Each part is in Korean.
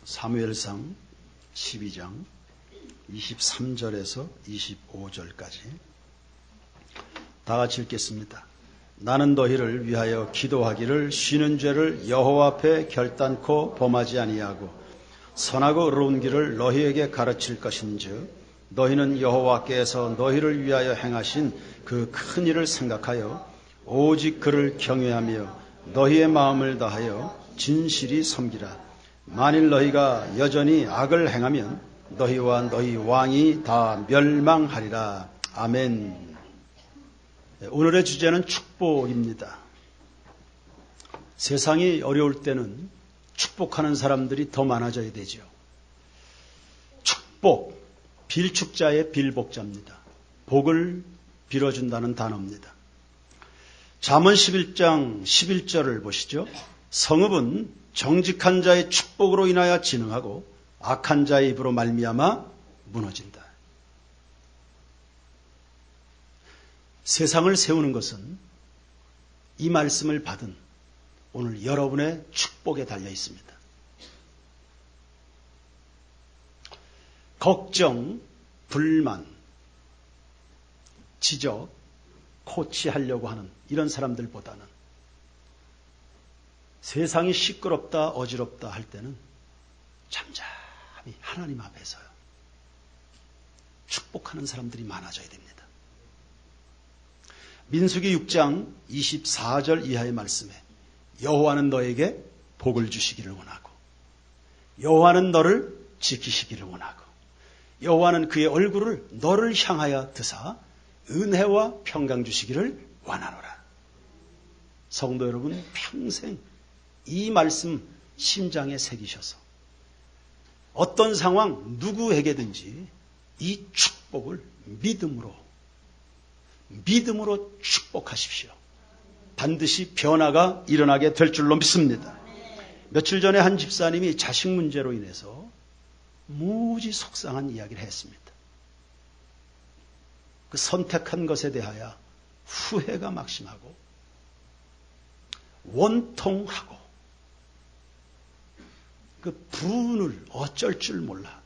사무엘상 12장 23절에서 25절까지 다 같이 읽겠습니다. 나는 너희를 위하여 기도하기를 쉬는 죄를 여호와 앞에 결단코 범하지 아니하고 선하고 의로운 길을 너희에게 가르칠 것인즉 너희는 여호와께서 너희를 위하여 행하신 그 큰 일을 생각하여 오직 그를 경외하며 너희의 마음을 다하여 진실이 섬기라. 만일 너희가 여전히 악을 행하면 너희와 너희 왕이 다 멸망하리라. 아멘. 오늘의 주제는 축복입니다. 세상이 어려울 때는 축복하는 사람들이 더 많아져야 되죠. 축복, 빌축자의 빌복자입니다. 복을 빌어준다는 단어입니다. 잠언 11장 11절을 보시죠. 성읍은 정직한 자의 축복으로 인하여 진흥하고 악한 자의 입으로 말미암아 무너진다. 세상을 세우는 것은 이 말씀을 받은 오늘 여러분의 축복에 달려 있습니다. 걱정, 불만, 지적, 코치하려고 하는 이런 사람들보다는 세상이 시끄럽다, 어지럽다 할 때는 잠잠히 하나님 앞에서요. 축복하는 사람들이 많아져야 됩니다. 민수기 6장 24절 이하의 말씀에 여호와는 너에게 복을 주시기를 원하고 여호와는 너를 지키시기를 원하고 여호와는 그의 얼굴을 너를 향하여 드사 은혜와 평강 주시기를 원하노라. 성도 여러분, 평생 이 말씀 심장에 새기셔서 어떤 상황 누구에게든지 이 축복을 믿음으로 축복하십시오. 반드시 변화가 일어나게 될 줄로 믿습니다. 며칠 전에 한 집사님이 자식 문제로 인해서 무지 속상한 이야기를 했습니다. 그 선택한 것에 대하여 후회가 막심하고 원통하고 그 분을 어쩔 줄 몰라.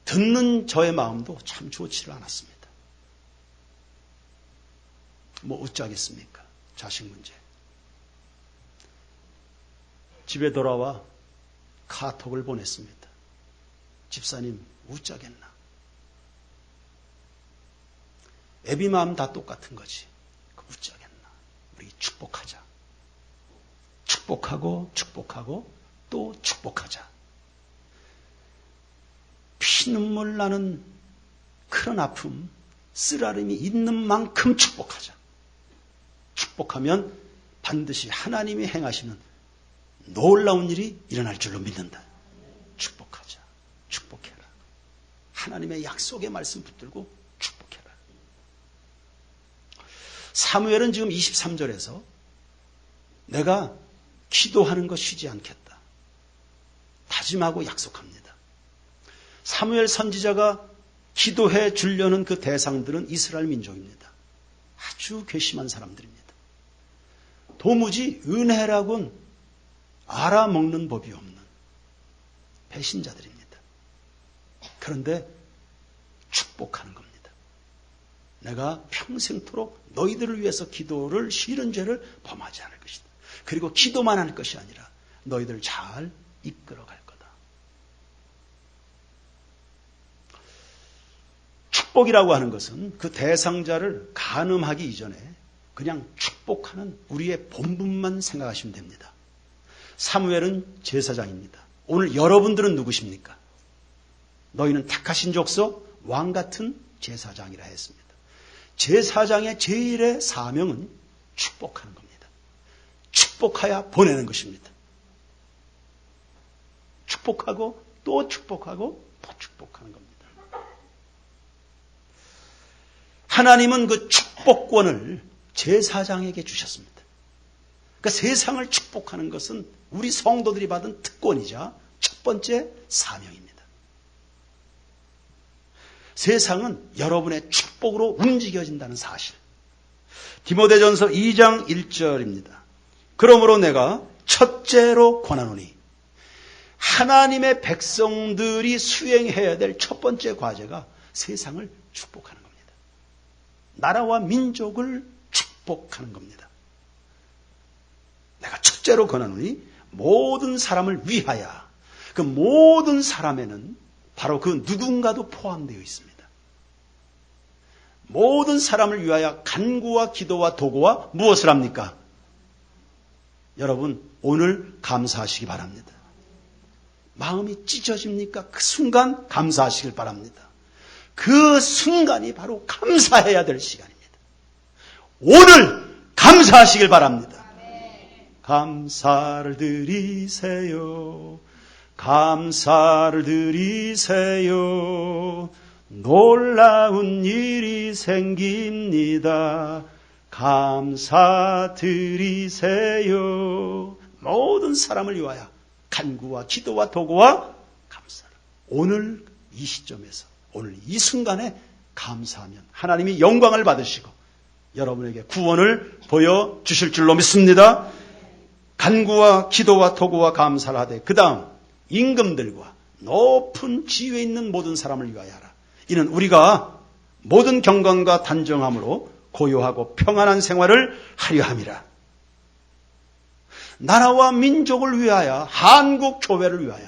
듣는 저의 마음도 참 좋지를 않았습니다. 뭐 어쩌겠습니까? 자식 문제. 집에 돌아와 카톡을 보냈습니다. 집사님, 어쩌겠나? 애비 마음 다 똑같은 거지. 어쩌겠나? 우리 축복하자. 축복하고 또 축복하자. 피눈물 나는 그런 아픔, 쓰라림이 있는 만큼 축복하자. 축복하면 반드시 하나님이 행하시는 놀라운 일이 일어날 줄로 믿는다. 축복하자. 축복해라. 하나님의 약속의 말씀 붙들고 축복해라. 사무엘은 지금 23절에서 내가 기도하는 거 쉬지 않겠다. 다짐하고 약속합니다. 사무엘 선지자가 기도해 주려는 그 대상들은 이스라엘 민족입니다. 아주 괘씸한 사람들입니다. 도무지 은혜라고는 알아먹는 법이 없는 배신자들입니다. 그런데 축복하는 겁니다. 내가 평생토록 너희들을 위해서 기도를 쉬는 죄를 범하지 않을 것이다. 그리고 기도만 할 것이 아니라 너희들 잘 이끌어갈 거다. 축복이라고 하는 것은 그 대상자를 간음하기 이전에 그냥 축복하는 우리의 본분만 생각하시면 됩니다. 사무엘은 제사장입니다. 오늘 여러분들은 누구십니까? 너희는 택하신 족속 왕 같은 제사장이라 했습니다. 제사장의 제일의 사명은 축복하는 겁니다. 축복하여 보내는 것입니다. 축복하고 또 축복하고 또 축복하는 겁니다. 하나님은 그 축복권을 제사장에게 주셨습니다. 그러니까 세상을 축복하는 것은 우리 성도들이 받은 특권이자 첫 번째 사명입니다. 세상은 여러분의 축복으로 움직여진다는 사실. 디모데전서 2장 1절입니다. 그러므로 내가 첫째로 권하노니 하나님의 백성들이 수행해야 될 첫 번째 과제가 세상을 축복하는 겁니다. 나라와 민족을 축복하는 겁니다. 내가 첫째로 권하노니 모든 사람을 위하여. 그 모든 사람에는 바로 그 누군가도 포함되어 있습니다. 모든 사람을 위하여 간구와 기도와 도구와 무엇을 합니까? 여러분, 오늘 감사하시기 바랍니다. 마음이 찢어집니까? 그 순간 감사하시길 바랍니다. 그 순간이 바로 감사해야 될 시간입니다. 오늘 감사하시길 바랍니다. 감사를 드리세요. 감사를 드리세요. 놀라운 일이 생깁니다. 감사드리세요. 모든 사람을 위하여 간구와 기도와 도구와 감사를. 오늘 이 시점에서, 오늘 이 순간에 감사하면 하나님이 영광을 받으시고 여러분에게 구원을 보여주실 줄로 믿습니다. 간구와 기도와 도구와 감사를 하되 그 다음 임금들과 높은 지위에 있는 모든 사람을 위하여 하라. 이는 우리가 모든 경건과 단정함으로 고요하고 평안한 생활을 하려 함이라. 나라와 민족을 위하여, 한국 교회를 위하여,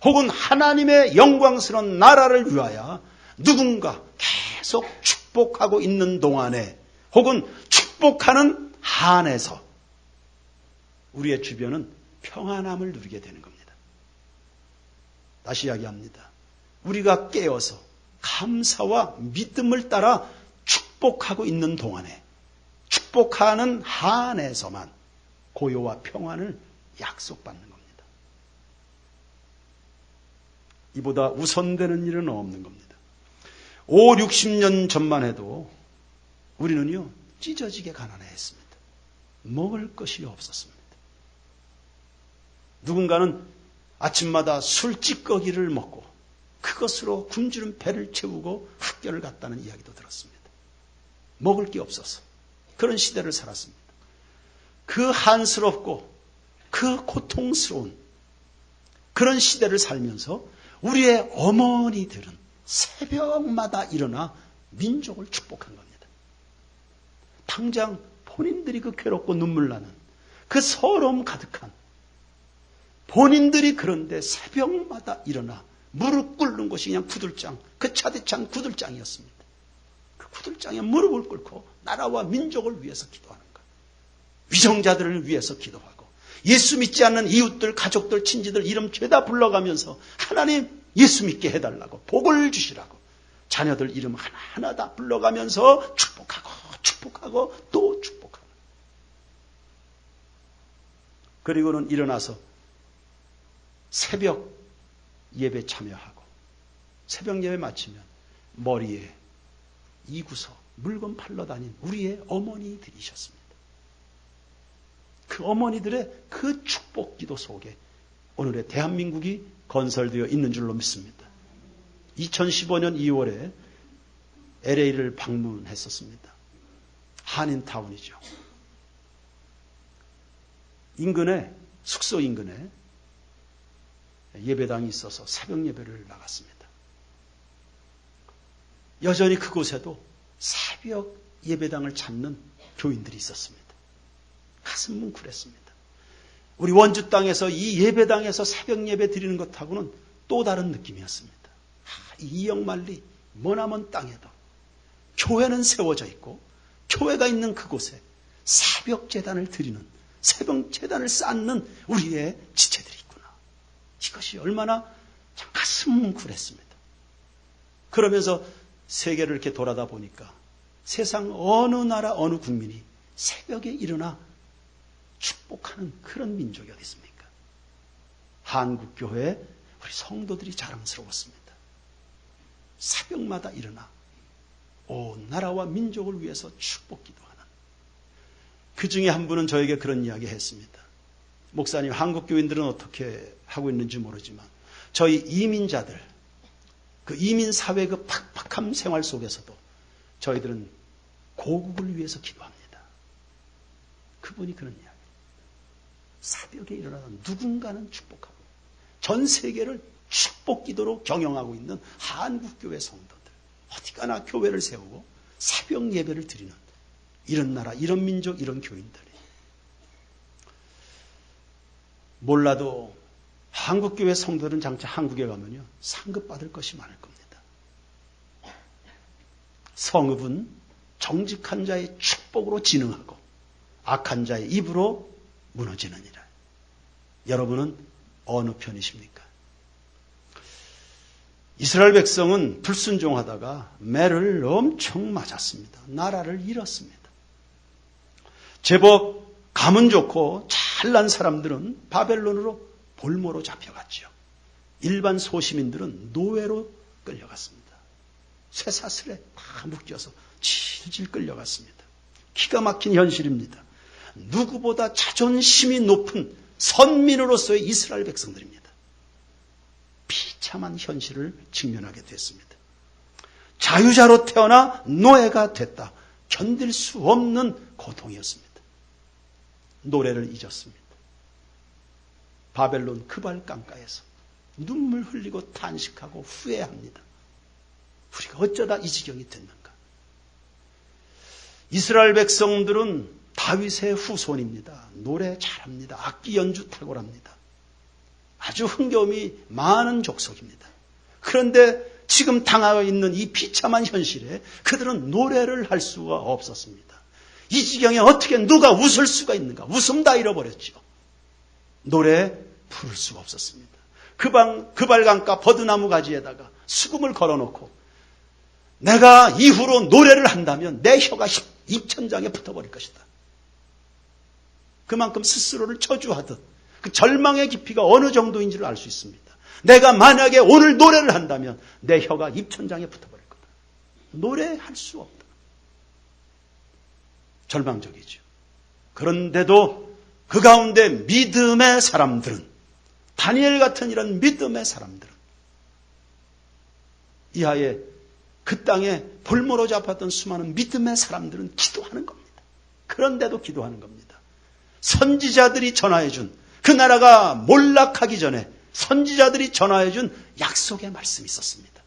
혹은 하나님의 영광스러운 나라를 위하여 누군가 계속 축복하고 있는 동안에, 혹은 축복하는 한에서 우리의 주변은 평안함을 누리게 되는 겁니다. 다시 이야기합니다. 우리가 깨어서 감사와 믿음을 따라 축복하고 있는 동안에, 축복하는 한에서만 고요와 평안을 약속받는 겁니다. 이보다 우선되는 일은 없는 겁니다. 5, 60년 전만 해도 우리는요, 찢어지게 가난해했습니다. 먹을 것이 없었습니다. 누군가는 아침마다 술찌꺼기를 먹고 그것으로 굶주린 배를 채우고 흑결을 갔다는 이야기도 들었습니다. 먹을 게 없어서 그런 시대를 살았습니다. 그 한스럽고 그 고통스러운 그런 시대를 살면서 우리의 어머니들은 새벽마다 일어나 민족을 축복한 겁니다. 당장 본인들이 그 괴롭고 눈물 나는 그 서러움 가득한 본인들이 그런데 새벽마다 일어나 무릎 꿇는 것이 그냥 구들장, 그 차디찬 구들장이었습니다. 그 구들장에 무릎을 꿇고 나라와 민족을 위해서 기도하는 것. 위정자들을 위해서 기도하고 예수 믿지 않는 이웃들, 가족들, 친지들 이름 죄다 불러가면서 하나님 예수 믿게 해달라고 복을 주시라고 자녀들 이름 하나하나 다 불러가면서 축복하고 또 축복하고 그리고는 일어나서 새벽 예배 참여하고 새벽 예배 마치면 머리에 이구석 물건 팔러 다닌 우리의 어머니들이셨습니다. 그 어머니들의 그 축복 기도 속에 오늘의 대한민국이 건설되어 있는 줄로 믿습니다. 2015년 2월에 LA를 방문했었습니다. 한인타운이죠. 인근에 숙소 인근에 예배당이 있어서 새벽 예배를 나갔습니다. 여전히 그곳에도 새벽 예배당을 찾는 교인들이 있었습니다. 가슴 뭉클했습니다. 우리 원주 땅에서 이 예배당에서 새벽 예배 드리는 것하고는 또 다른 느낌이었습니다. 이역만리 머나먼 땅에도 교회는 세워져 있고 교회가 있는 그곳에 새벽 제단을 드리는 새벽 제단을 쌓는 우리의 지체들이 있구나. 이것이 얼마나 참 가슴 뭉클했습니다. 그러면서 세계를 이렇게 돌아다 보니까 세상 어느 나라 어느 국민이 새벽에 일어나 축복하는 그런 민족이 어디 있습니까? 한국교회 우리 성도들이 자랑스러웠습니다. 새벽마다 일어나 온 나라와 민족을 위해서 축복 기도하는 그 중에 한 분은 저에게 그런 이야기 했습니다. 목사님, 한국교인들은 어떻게 하고 있는지 모르지만 저희 이민자들, 그 이민사회 그 팍팍한 생활 속에서도 저희들은 고국을 위해서 기도합니다. 그분이 그런 이야기. 새벽에 일어나서 누군가는 축복하고 전 세계를 축복 기도로 경영하고 있는 한국교회 성도들, 어디 가나 교회를 세우고 새벽 예배를 드리는 이런 나라, 이런 민족, 이런 교인들이 몰라도 한국교회 성도들은 장차 한국에 가면요 상급받을 것이 많을 겁니다. 성읍은 정직한 자의 축복으로 진흥하고 악한 자의 입으로 무너지느니라. 여러분은 어느 편이십니까? 이스라엘 백성은 불순종하다가 매를 엄청 맞았습니다. 나라를 잃었습니다. 제법 가문 좋고 잘난 사람들은 바벨론으로 볼모로 잡혀갔죠. 일반 소시민들은 노예로 끌려갔습니다. 쇠사슬에 다 묶여서 질질 끌려갔습니다. 기가 막힌 현실입니다. 누구보다 자존심이 높은 선민으로서의 이스라엘 백성들입니다. 비참한 현실을 직면하게 됐습니다. 자유자로 태어나 노예가 됐다. 견딜 수 없는 고통이었습니다. 노래를 잊었습니다. 바벨론 크발강가에서 눈물 흘리고 탄식하고 후회합니다. 우리가 어쩌다 이 지경이 됐는가? 이스라엘 백성들은 다윗의 후손입니다. 노래 잘합니다. 악기 연주 탁월합니다. 아주 흥겨움이 많은 족속입니다. 그런데 지금 당하고 있는 이 비참한 현실에 그들은 노래를 할 수가 없었습니다. 이 지경에 어떻게 누가 웃을 수가 있는가? 웃음 다 잃어버렸죠. 노래 부를 수가 없었습니다. 그발강가 버드나무 가지에다가 수금을 걸어놓고 내가 이후로 노래를 한다면 내 혀가 입천장에 붙어버릴 것이다. 그만큼 스스로를 저주하듯 그 절망의 깊이가 어느 정도인지를 알 수 있습니다. 내가 만약에 오늘 노래를 한다면 내 혀가 입천장에 붙어버릴 거다. 노래할 수 없다. 절망적이죠. 그런데도 그 가운데 믿음의 사람들은, 다니엘 같은 이런 믿음의 사람들은 이하에 그 땅에 볼모로 잡았던 수많은 믿음의 사람들은 기도하는 겁니다. 그런데도 기도하는 겁니다. 선지자들이 전하해준, 그 나라가 몰락하기 전에 선지자들이 전하해준 약속의 말씀이 있었습니다.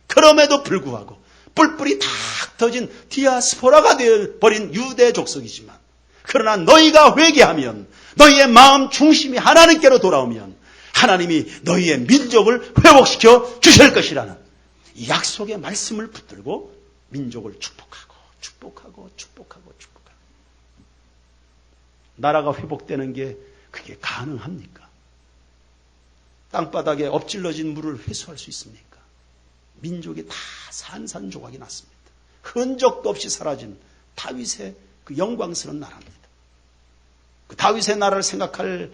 그럼에도 불구하고 뿔뿔이 탁 터진 디아스포라가 되어버린 유대 족속이지만, 그러나 너희가 회개하면, 너희의 마음 중심이 하나님께로 돌아오면 하나님이 너희의 민족을 회복시켜 주실 것이라는 이 약속의 말씀을 붙들고 민족을 축복하고 축복하고 축복하고 축복하고, 나라가 회복되는 게 그게 가능합니까? 땅바닥에 엎질러진 물을 회수할 수 있습니까? 민족이 다 산산조각이 났습니다. 흔적도 없이 사라진 다윗의 그 영광스러운 나라입니다. 그 다윗의 나라를 생각할수록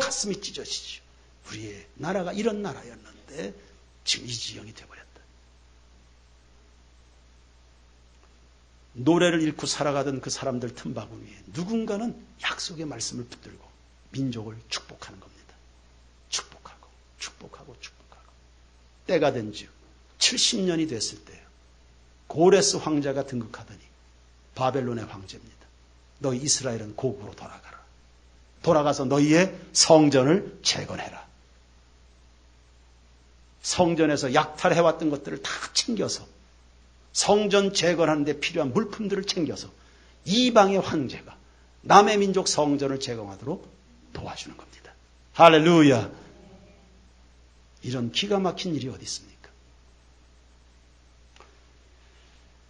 가슴이 찢어지죠. 우리의 나라가 이런 나라였는데 지금 이 지경이 되어버렸다. 노래를 잃고 살아가던 그 사람들 틈바구니에 누군가는 약속의 말씀을 붙들고 민족을 축복하는 겁니다. 축복하고 축복하고 축복하고. 때가 된즉 70년이 됐을 때 고레스 황제가 등극하더니 바벨론의 황제입니다. 너희 이스라엘은 고국으로 돌아가라. 돌아가서 너희의 성전을 재건해라. 성전에서 약탈해왔던 것들을 다 챙겨서 성전 재건하는 데 필요한 물품들을 챙겨서 이방의 황제가 남의 민족 성전을 재건하도록 도와주는 겁니다. 할렐루야. 이런 기가 막힌 일이 어디 있습니까?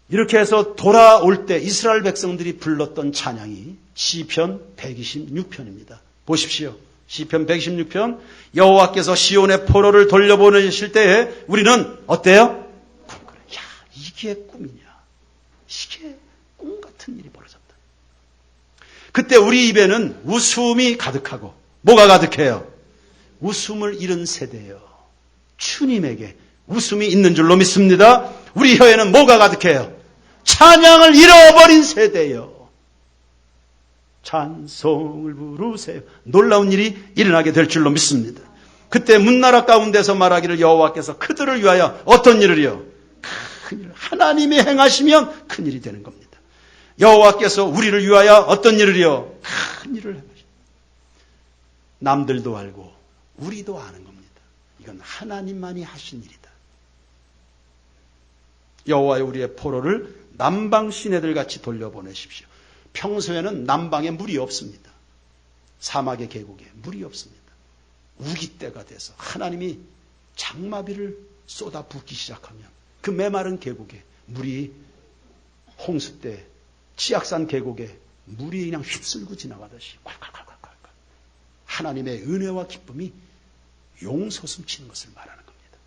이렇게 해서 돌아올 때 이스라엘 백성들이 불렀던 찬양이 시편 126편입니다. 보십시오. 시편 126편. 여호와께서 시온의 포로를 돌려보내실 때에 우리는 어때요? 야, 이게 꿈이냐? 이게 꿈 같은 일이 벌어졌다. 그때 우리 입에는 웃음이 가득하고, 뭐가 가득해요? 웃음을 잃은 세대예요. 주님에게 웃음이 있는 줄로 믿습니다. 우리 혀에는 뭐가 가득해요? 찬양을 잃어버린 세대예요. 찬송을 부르세요. 놀라운 일이 일어나게 될 줄로 믿습니다. 그때 문나라 가운데서 말하기를 그들을 위하여 어떤 일을요? 큰일, 하나님이 행하시면 큰일이 되는 겁니다. 여호와께서 우리를 위하여 어떤 일을요? 큰일을 행하십니다. 남들도 알고 우리도 아는 겁니다. 이건 하나님만이 하신 일이다. 여호와여 우리의 포로를 남방 시내들 같이 돌려보내십시오. 평소에는 남방에 물이 없습니다. 사막의 계곡에 물이 없습니다. 우기때가 돼서 하나님이 장마비를 쏟아 붓기 시작하면 그 메마른 계곡에 물이 홍수 때 치악산 계곡에 물이 그냥 휩쓸고 지나가듯이 콸콸콸콸콸 하나님의 은혜와 기쁨이 용솟음치는 것을 말하는 겁니다.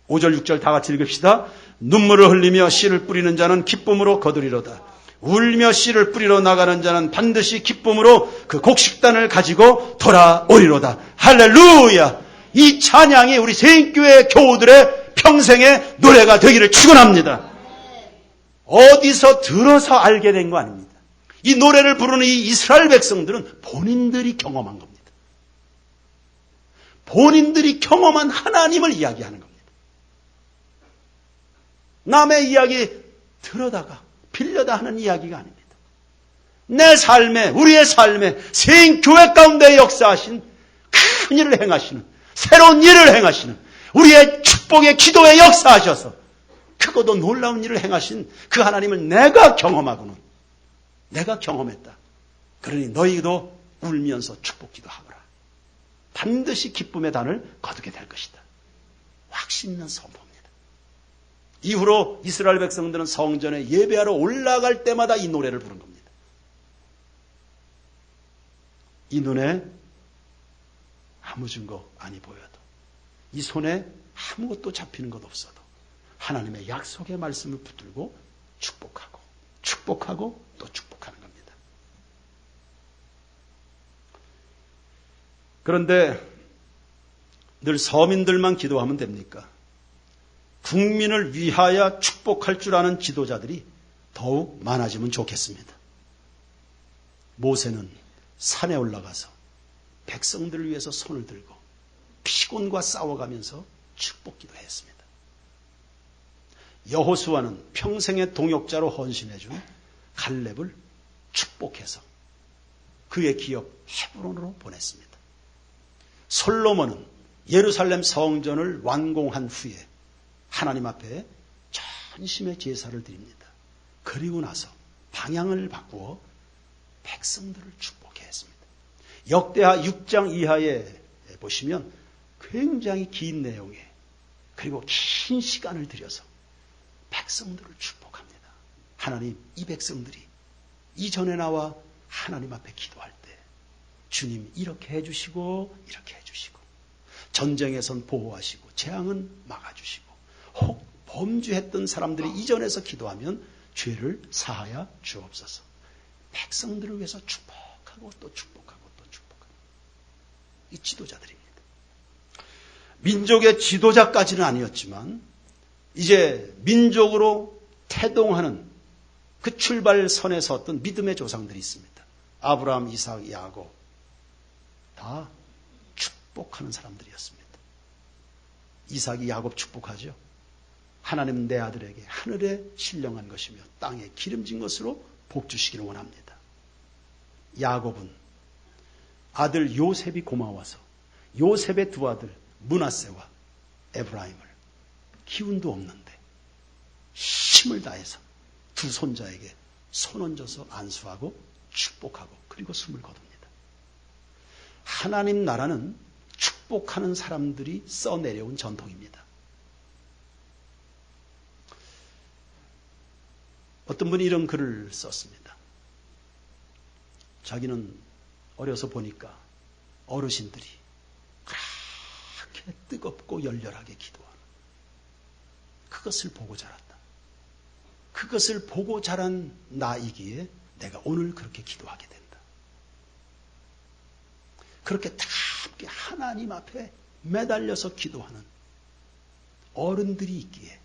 5절 6절 다 같이 읽읍시다. 눈물을 흘리며 씨를 뿌리는 자는 기쁨으로 거두리로다. 울며 씨를 뿌리러 나가는 자는 반드시 기쁨으로 그 곡식단을 가지고 돌아오리로다. 할렐루야! 이 찬양이 우리 세인교회 교우들의 평생의 노래가 되기를 축원합니다. 어디서 들어서 알게 된 거 아닙니다. 이 노래를 부르는 이 이스라엘 백성들은 본인들이 경험한 겁니다. 본인들이 경험한 하나님을 이야기하는 겁니다. 남의 이야기 들어다가 빌려다 하는 이야기가 아닙니다. 내 삶에, 우리의 삶에 세인교회 가운데 역사하신 큰 일을 행하시는, 새로운 일을 행하시는, 우리의 축복의 기도에 역사하셔서 크고도 놀라운 일을 행하신 그 하나님을 내가 경험하고는, 내가 경험했다. 그러니 너희도 울면서 축복 기도하거라. 반드시 기쁨의 단을 거두게 될 것이다. 확신 있는 선포입니다. 이후로 이스라엘 백성들은 성전에 예배하러 올라갈 때마다 이 노래를 부른 겁니다. 이 눈에 아무 증거 아니 보여도, 이 손에 아무것도 잡히는 것 없어도 하나님의 약속의 말씀을 붙들고 축복하고 축복하고 또 축복하는 겁니다. 그런데 늘 서민들만 기도하면 됩니까? 국민을 위하여 축복할 줄 아는 지도자들이 더욱 많아지면 좋겠습니다. 모세는 산에 올라가서 백성들을 위해서 손을 들고 피곤과 싸워가면서 축복 기도했습니다. 여호수아는 평생의 동역자로 헌신해준 갈렙을 축복해서 그의 기업 헤브론으로 보냈습니다. 솔로몬은 예루살렘 성전을 완공한 후에 하나님 앞에 전심의 제사를 드립니다. 그리고 나서 방향을 바꾸어 백성들을 축복해 했습니다. 역대하 6장 이하에 보시면 굉장히 긴 내용에, 그리고 긴 시간을 들여서 백성들을 축복합니다. 하나님, 이 백성들이 이전에 나와 하나님 앞에 기도할 때 주님 이렇게 해주시고 이렇게 해주시고, 전쟁에선 보호하시고 재앙은 막아주시고, 혹 범죄했던 사람들이 이전에서 기도하면 죄를 사하여 주옵소서. 백성들을 위해서 축복하고 또 축복하고 또 축복하고, 이 지도자들입니다. 민족의 지도자까지는 아니었지만 이제 민족으로 태동하는 그 출발선에 섰던 믿음의 조상들이 있습니다. 아브라함, 이삭, 야곱, 다 축복하는 사람들이었습니다. 이삭이 야곱 축복하죠. 하나님은 내 아들에게 하늘에 신령한 것이며 땅에 기름진 것으로 복 주시기를 원합니다. 야곱은 아들 요셉이 고마워서 요셉의 두 아들 므낫세와 에브라임을 기운도 없는데 힘을 다해서 두 손자에게 손 얹어서 안수하고 축복하고 그리고 숨을 거둡니다. 하나님 나라는 축복하는 사람들이 써내려온 전통입니다. 어떤 분이 이런 글을 썼습니다. 자기는 어려서 보니까 어르신들이 그렇게 뜨겁고 열렬하게 기도하는 그것을 보고 자랐다. 그것을 보고 자란 나이기에 내가 오늘 그렇게 기도하게 된다. 그렇게 다 함께 하나님 앞에 매달려서 기도하는 어른들이 있기에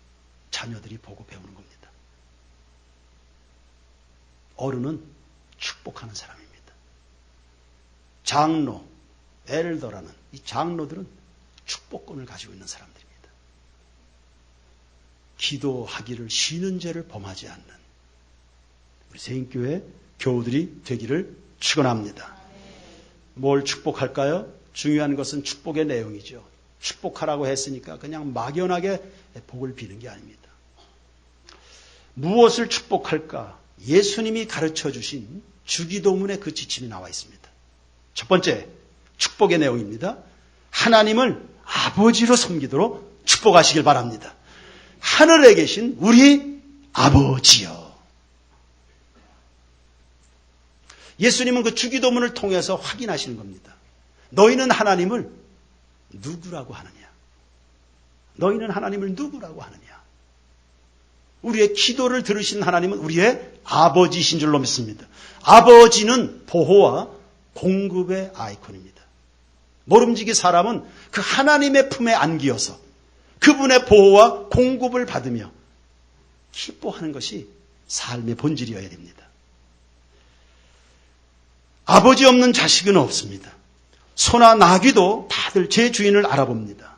자녀들이 보고 배우는 겁니다. 어른은 축복하는 사람입니다. 장로, 엘더라는 이 장로들은 축복권을 가지고 있는 사람들입니다. 기도하기를 쉬는 죄를 범하지 않는 우리 세인교회 교우들이 되기를 축원합니다. 뭘 축복할까요? 중요한 것은 축복의 내용이죠. 축복하라고 했으니까 그냥 막연하게 복을 비는 게 아닙니다. 무엇을 축복할까? 예수님이 가르쳐 주신 주기도문의 그 지침이 나와 있습니다. 첫 번째, 축복의 내용입니다. 하나님을 아버지로 섬기도록 축복하시길 바랍니다. 하늘에 계신 우리 아버지여. 예수님은 그 주기도문을 통해서 확인하시는 겁니다. 너희는 하나님을 누구라고 하느냐? 너희는 하나님을 누구라고 하느냐? 우리의 기도를 들으신 하나님은 우리의 아버지이신 줄로 믿습니다. 아버지는 보호와 공급의 아이콘입니다. 모름지기 사람은 그 하나님의 품에 안기어서 그분의 보호와 공급을 받으며 기뻐하는 것이 삶의 본질이어야 됩니다. 아버지 없는 자식은 없습니다. 소나 나귀도 다들 제 주인을 알아봅니다.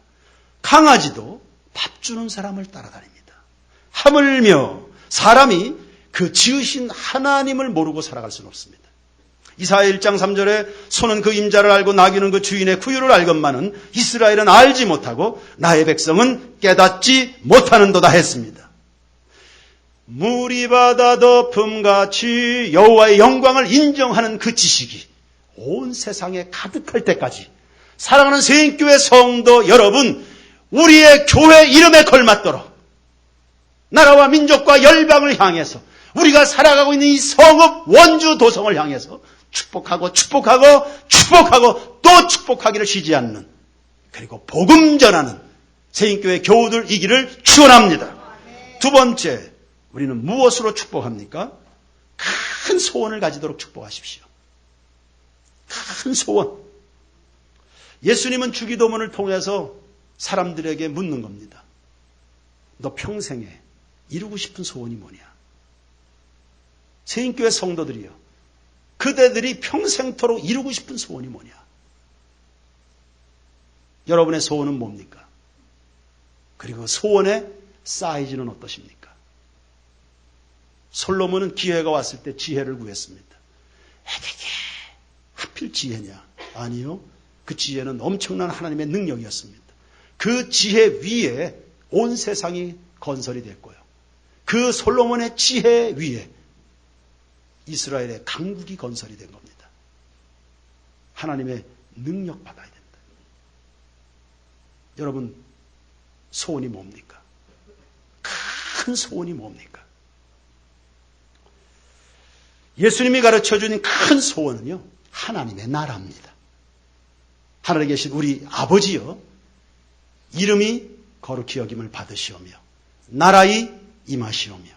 강아지도 밥 주는 사람을 따라다닙니다. 하물며 사람이 그 지으신 하나님을 모르고 살아갈 수는 없습니다. 이사야 1장 3절에 소는 그 임자를 알고 나귀는 그 주인의 구유를 알건만은 이스라엘은 알지 못하고 나의 백성은 깨닫지 못하는도다 했습니다. 물이 바다 덮음같이 여호와의 영광을 인정하는 그 지식이 온 세상에 가득할 때까지 사랑하는 새인교회 성도 여러분, 우리의 교회 이름에 걸맞도록 나라와 민족과 열방을 향해서 우리가 살아가고 있는 이 성읍 원주 도성을 향해서 축복하고 축복하고 축복하고 또 축복하기를 쉬지 않는, 그리고 복음 전하는 새인교회 교우들이기를 축원합니다. 두 번째, 우리는 무엇으로 축복합니까? 큰 소원을 가지도록 축복하십시오. 큰 소원. 예수님은 주기도문을 통해서 사람들에게 묻는 겁니다. 너 평생에 이루고 싶은 소원이 뭐냐? 새인교회 성도들이요, 그대들이 평생토록 이루고 싶은 소원이 뭐냐? 여러분의 소원은 뭡니까? 그리고 소원의 사이즈는 어떠십니까? 솔로몬은 기회가 왔을 때 지혜를 구했습니다. 에게게 하필 지혜냐? 아니요. 그 지혜는 엄청난 하나님의 능력이었습니다. 그 지혜 위에 온 세상이 건설이 됐고요. 그 솔로몬의 지혜 위에 이스라엘의 강국이 건설이 된 겁니다. 하나님의 능력 받아야 된다. 여러분, 소원이 뭡니까? 큰 소원이 뭡니까? 예수님이 가르쳐주는 큰 소원은요, 하나님의 나라입니다. 하늘에 계신 우리 아버지여, 이름이 거룩히 여김을 받으시오며 나라의 임하시오며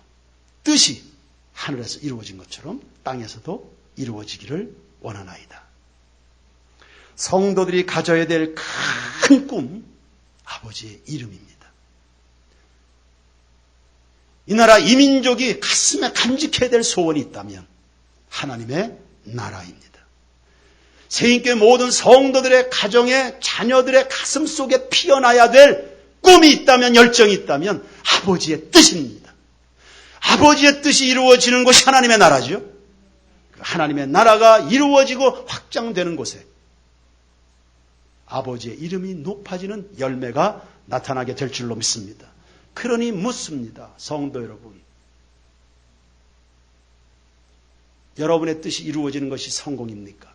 뜻이 하늘에서 이루어진 것처럼 땅에서도 이루어지기를 원하나이다. 성도들이 가져야 될 큰 꿈, 아버지의 이름입니다. 이 나라 이 민족이 가슴에 간직해야 될 소원이 있다면 하나님의 나라입니다. 새인교회 모든 성도들의 가정에 자녀들의 가슴 속에 피어나야 될 꿈이 있다면, 열정이 있다면 아버지의 뜻입니다. 아버지의 뜻이 이루어지는 곳이 하나님의 나라죠. 하나님의 나라가 이루어지고 확장되는 곳에 아버지의 이름이 높아지는 열매가 나타나게 될 줄로 믿습니다. 그러니 묻습니다. 성도 여러분, 여러분의 뜻이 이루어지는 것이 성공입니까?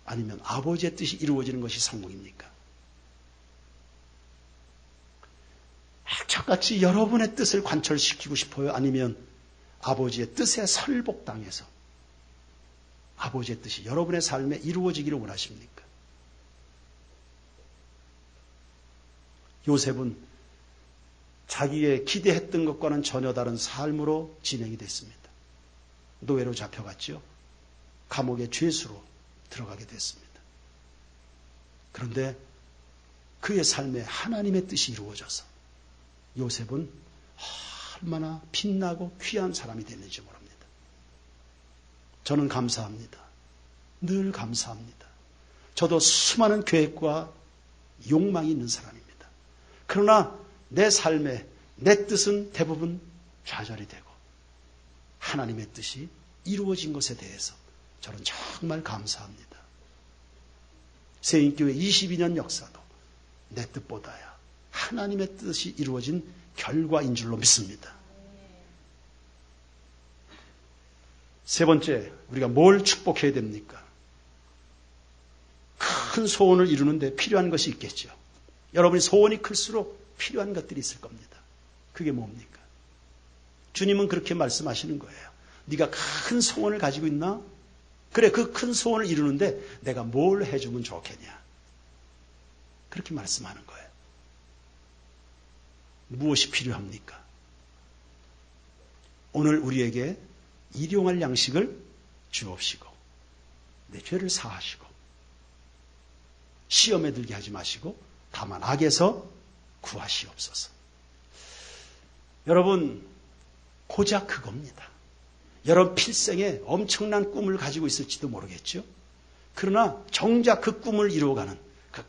아니면 아버지의 뜻이 이루어지는 것이 성공입니까? 저같이 여러분의 뜻을 관철시키고 싶어요? 아니면 아버지의 뜻에 설복당해서 아버지의 뜻이 여러분의 삶에 이루어지기를 원하십니까? 요셉은 자기의 기대했던 것과는 전혀 다른 삶으로 진행이 됐습니다. 노예로 잡혀갔죠. 감옥의 죄수로 들어가게 됐습니다. 그런데 그의 삶에 하나님의 뜻이 이루어져서 요셉은 얼마나 빛나고 귀한 사람이 됐는지 모릅니다. 저는 감사합니다. 늘 감사합니다. 저도 수많은 계획과 욕망이 있는 사람입니다. 그러나 내 삶에 내 뜻은 대부분 좌절이 되고 하나님의 뜻이 이루어진 것에 대해서 저는 정말 감사합니다. 세인교회 22년 역사도 내 뜻보다야 하나님의 뜻이 이루어진 결과인 줄로 믿습니다. 세 번째, 우리가 뭘 축복해야 됩니까? 큰 소원을 이루는데 필요한 것이 있겠죠. 여러분이 소원이 클수록 필요한 것들이 있을 겁니다. 그게 뭡니까? 주님은 그렇게 말씀하시는 거예요. 네가 큰 소원을 가지고 있나? 그래, 그 큰 소원을 이루는데 내가 뭘 해주면 좋겠냐? 그렇게 말씀하는 거예요. 무엇이 필요합니까? 오늘 우리에게 일용할 양식을 주옵시고 내 죄를 사하시고 시험에 들게 하지 마시고 다만 악에서 구하시옵소서. 여러분, 고작 그겁니다. 여러분 필생에 엄청난 꿈을 가지고 있을지도 모르겠죠. 그러나 정작 그 꿈을 이루어가는, 그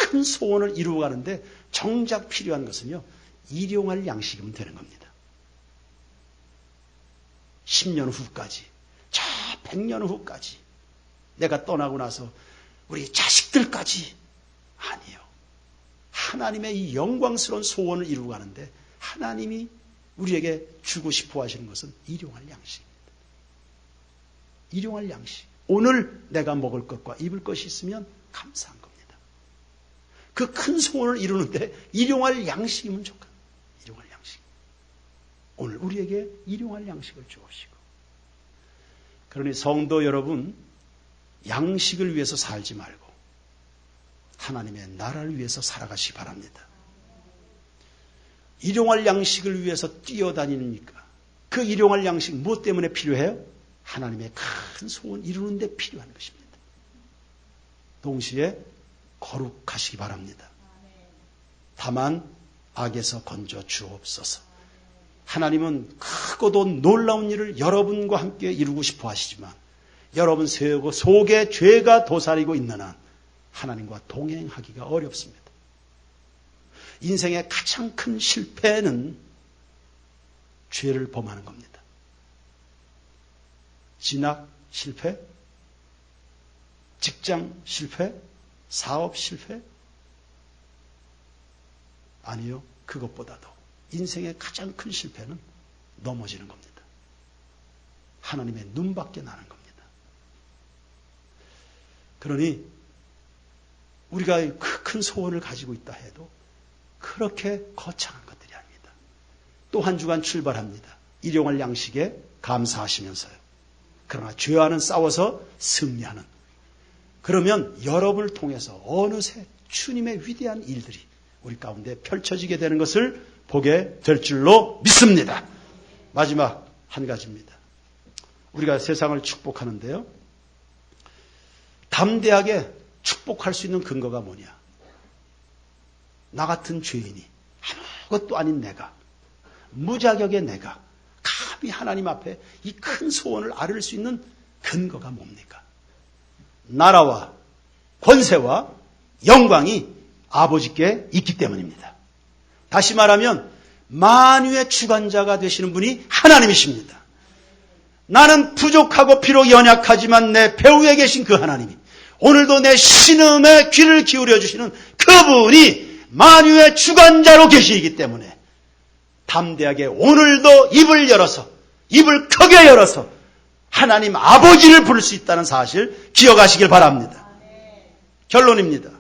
큰 소원을 이루어가는데 정작 필요한 것은요, 일용할 양식이면 되는 겁니다. 10년 후까지, 저 100년 후까지, 내가 떠나고 나서 우리 자식들까지, 아니요. 하나님의 이 영광스러운 소원을 이루어가는데 하나님이 우리에게 주고 싶어 하시는 것은 일용할 양식입니다. 일용할 양식. 오늘 내가 먹을 것과 입을 것이 있으면 감사한 겁니다. 그 큰 소원을 이루는데 일용할 양식이면 좋겠다. 일용할 양식. 오늘 우리에게 일용할 양식을 주옵시고. 그러니 성도 여러분, 양식을 위해서 살지 말고 하나님의 나라를 위해서 살아가시기 바랍니다. 일용할 양식을 위해서 뛰어다니니까 그 일용할 양식 무엇 때문에 필요해요? 하나님의 큰 소원 이루는 데 필요한 것입니다. 동시에 거룩하시기 바랍니다. 다만 악에서 건져 주옵소서. 하나님은 크고도 놀라운 일을 여러분과 함께 이루고 싶어 하시지만 여러분 속에 죄가 도사리고 있는 한 하나님과 동행하기가 어렵습니다. 인생의 가장 큰 실패는 죄를 범하는 겁니다. 진학 실패, 직장 실패, 사업 실패? 아니요. 그것보다도 인생의 가장 큰 실패는 넘어지는 겁니다. 하나님의 눈밖에 나는 겁니다. 그러니 우리가 그 큰 소원을 가지고 있다 해도 그렇게 거창한 것들이 아닙니다. 또 한 주간 출발합니다. 일용할 양식에 감사하시면서요. 그러나 죄와는 싸워서 승리하는. 그러면 여러분을 통해서 어느새 주님의 위대한 일들이 우리 가운데 펼쳐지게 되는 것을 보게 될 줄로 믿습니다. 마지막 한 가지입니다. 우리가 세상을 축복하는데요. 담대하게 축복할 수 있는 근거가 뭐냐? 나 같은 죄인이 아무것도 아닌 내가, 무자격의 내가 감히 하나님 앞에 이 큰 소원을 아뢰을 수 있는 근거가 뭡니까? 나라와 권세와 영광이 아버지께 있기 때문입니다. 다시 말하면 만유의 주관자가 되시는 분이 하나님이십니다. 나는 부족하고 비록 연약하지만 내 배후에 계신 그 하나님이 오늘도 내 신음에 귀를 기울여 주시는 그분이 만유의 주관자로 계시기 때문에 담대하게 오늘도 입을 크게 열어서 하나님 아버지를 부를 수 있다는 사실 기억하시길 바랍니다. 결론입니다.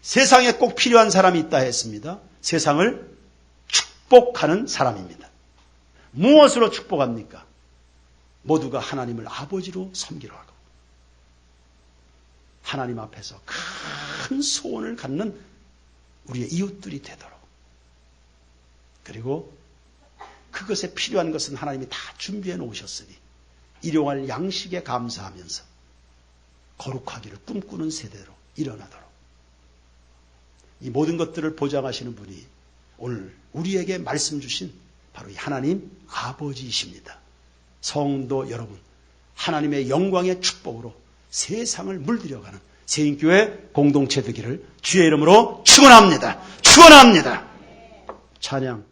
세상에 꼭 필요한 사람이 있다 했습니다. 세상을 축복하는 사람입니다. 무엇으로 축복합니까? 모두가 하나님을 아버지로 섬기러 하고 하나님 앞에서 큰 소원을 갖는 우리의 이웃들이 되도록, 그리고 그것에 필요한 것은 하나님이 다 준비해 놓으셨으니 일용할 양식에 감사하면서 거룩하기를 꿈꾸는 세대로 일어나도록, 이 모든 것들을 보장하시는 분이 오늘 우리에게 말씀 주신 바로 이 하나님 아버지이십니다. 성도 여러분, 하나님의 영광의 축복으로 세상을 물들여가는 세인교회 공동체 되기를 주의 이름으로 축원합니다. 축원합니다. 찬양.